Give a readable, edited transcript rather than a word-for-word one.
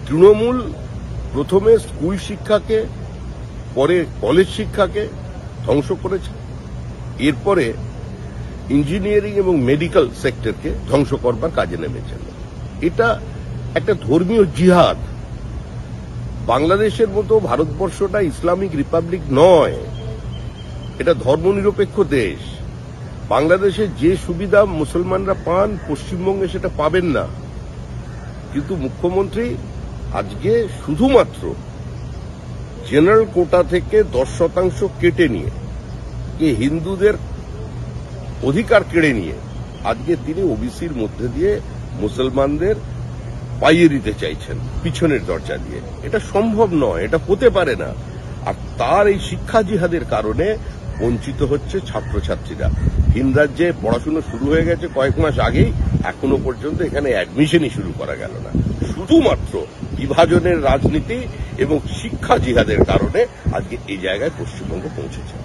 তৃণমূল প্রথমে স্কুল শিক্ষাকে, পরে কলেজ শিক্ষাকে ধ্বংস করেছে, এরপরে ইঞ্জিনিয়ারিং এবং মেডিকেল সেক্টরকে ধ্বংস করবার কাজে নেমেছেন। এটা একটা ধর্মীয় জিহাদ। বাংলাদেশের মতো ভারতবর্ষটা ইসলামিক রিপাবলিক নয়, এটা ধর্মনিরপেক্ষ দেশ। বাংলাদেশে যে সুবিধা মুসলমানরা পান, পশ্চিমবঙ্গে সেটা পাবেন না। কিন্তু মুখ্যমন্ত্রী আজকে শুধুমাত্র জেনারেল কোটা থেকে 10% কেটে নিয়ে, হিন্দুদের অধিকার কেড়ে নিয়ে, আজকে তিনি ওবিসির মধ্যে দিয়ে মুসলমানদের পাইয়ে দিতে চাইছেন পিছনের দরজা দিয়ে। এটা সম্ভব নয়, এটা হতে পারে না। আর তার এই শিক্ষা জিহাদের কারণে বঞ্চিত হচ্ছে ছাত্রছাত্রীরা। ভিন রাজ্যে পড়াশোনা শুরু হয়ে গেছে কয়েক মাস আগেই, এখনো পর্যন্ত এখানে অ্যাডমিশনই শুরু করা গেল না। শুধুমাত্র বিভাজনের রাজনীতি এবং শিক্ষা জিহাদের কারণে আজকে এই জায়গায় পশ্চিমবঙ্গ পৌঁছেছে।